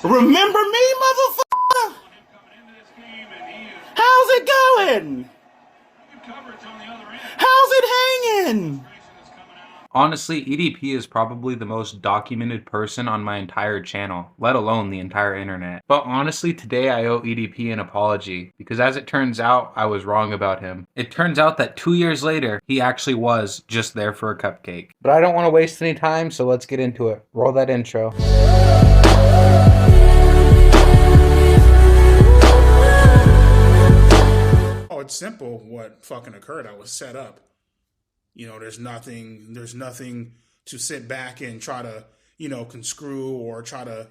Remember me, motherfucker? How's it going? How's it hanging? Honestly, EDP is probably the most documented person on my entire channel, let alone the entire internet. But honestly, today I owe EDP an apology, because as it turns out, I was wrong about him. It turns out that 2 years later, he actually was just there for a cupcake. But I don't want to waste any time, so let's get into it. Roll that intro. Oh, it's simple what fucking occurred. I was set up. You know, there's nothing to sit back and try to, conscrew or try to,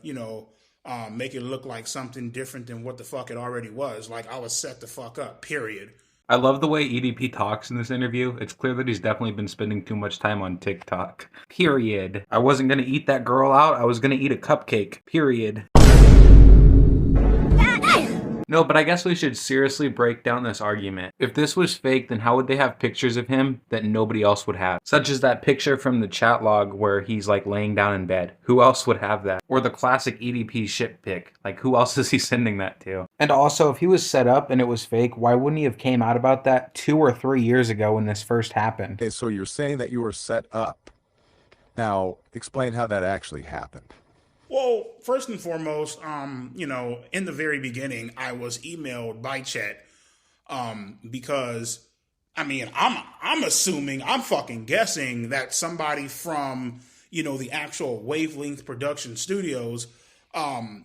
make it look like something different than what the fuck it already was. Like, I was set the fuck up, period. I love the way EDP talks in this interview. It's clear that he's definitely been spending too much time on TikTok. Period. I wasn't gonna eat that girl out, I was gonna eat a cupcake. Period. No, but I guess we should seriously break down this argument. If this was fake, then how would they have pictures of him that nobody else would have? Such as that picture from the chat log where he's like laying down in bed. Who else would have that? Or the classic EDP ship pic. Like, who else is he sending that to? And also, if he was set up and it was fake, why wouldn't he have came out about that 2 or 3 years ago when this first happened? Okay, so you're saying that you were set up. Now, explain how that actually happened. Well, first and foremost, in the very beginning, I was emailed by Chet, because, I'm assuming, I'm fucking guessing that somebody from, the actual Wavelength Production Studios,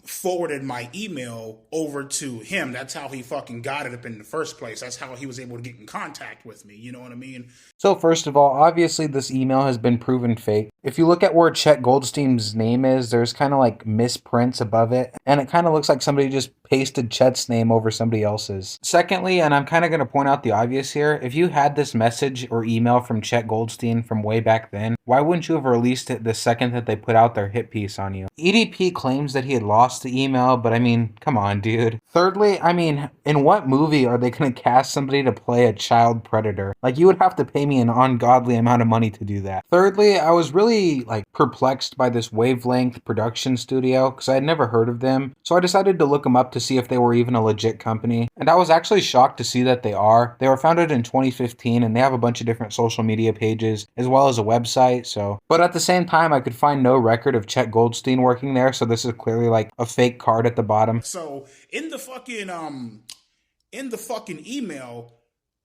forwarded my email over to him. That's how he fucking got it up in the first place. That's how he was able to get in contact with me. You know what I mean? So first of all, obviously this email has been proven fake. If you look at where Chet Goldstein's name is, there's kind of like misprints above it, and it kind of looks like somebody just pasted Chet's name over somebody else's. Secondly, and I'm kind of going to point out the obvious here, if you had this message or email from Chet Goldstein from way back then, why wouldn't you have released it the second that they put out their hit piece on you? EDP claims that he had lost the email, but come on, dude. Thirdly, in what movie are they going to cast somebody to play a child predator? Like, you would have to pay me an ungodly amount of money to do that. Thirdly, I was really perplexed by this Wavelength production studio because I had never heard of them. So I decided to look them up to see if they were even a legit company. And I was actually shocked to see that they are. They were founded in 2015 and they have a bunch of different social media pages as well as a website. But at the same time, I could find no record of Chet Goldstein working there. So this is clearly like a fake card at the bottom. So in the fucking email,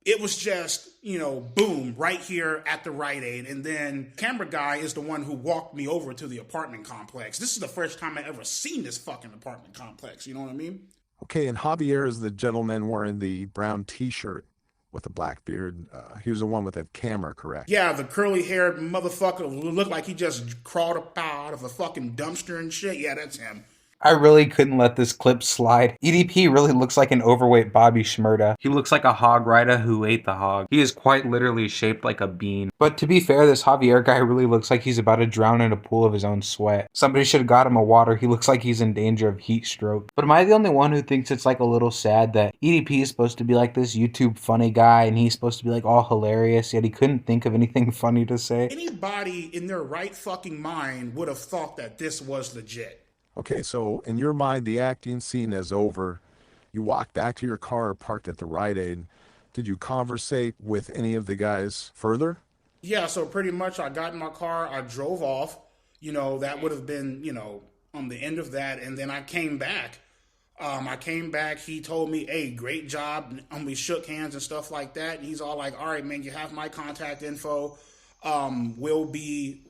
it was just, boom, right here at the Rite Aid. And then camera guy is the one who walked me over to the apartment complex. This is the first time I ever seen this fucking apartment complex. You know what I mean? Okay, and Javier is the gentleman wearing the brown t-shirt with a black beard. He was the one with that camera, correct? Yeah, the curly-haired motherfucker who looked like he just crawled up out of a fucking dumpster and shit. Yeah, that's him. I really couldn't let this clip slide. EDP really looks like an overweight Bobby Shmurda. He looks like a hog rider who ate the hog. He is quite literally shaped like a bean. But to be fair, this Javier guy really looks like he's about to drown in a pool of his own sweat. Somebody should have got him a water. He looks like he's in danger of heat stroke. But am I the only one who thinks it's like a little sad that EDP is supposed to be like this YouTube funny guy and he's supposed to be like all hilarious, yet he couldn't think of anything funny to say? Anybody in their right fucking mind would have thought that this was legit. Okay, so in your mind, the acting scene is over. You walk back to your car parked at the Rite Aid. Did you conversate with any of the guys further? Yeah, so pretty much I got in my car, I drove off. That would have been, on the end of that. And then I came back. He told me, hey, great job. And we shook hands and stuff like that. And he's all like, all right, man, you have my contact info. We'll be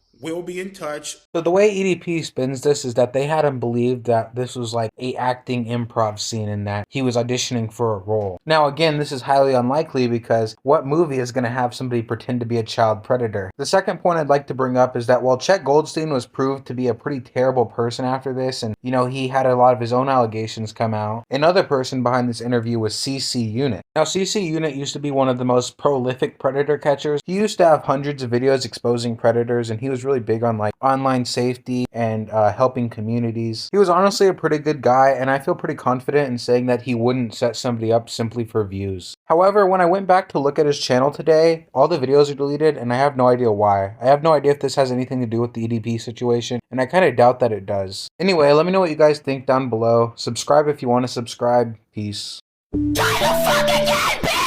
in touch. So the way EDP spins this is that they had him believe that this was like a acting improv scene and that he was auditioning for a role. Now again, this is highly unlikely because what movie is going to have somebody pretend to be a child predator? The second point I'd like to bring up is that while Chet Goldstein was proved to be a pretty terrible person after this, and he had a lot of his own allegations come out, another person behind this interview was CC Unit. Now CC Unit used to be one of the most prolific predator catchers. He used to have hundreds of videos exposing predators and he was was really big on like online safety and helping communities. He was honestly a pretty good guy, and I feel pretty confident in saying that he wouldn't set somebody up simply for views. However, when I went back to look at his channel today, all the videos are deleted, and I have no idea why. I have no idea if this has anything to do with the EDP situation, and I kind of doubt that it does. Anyway, let me know what you guys think down below. Subscribe if you want to subscribe. Peace. Try to fucking get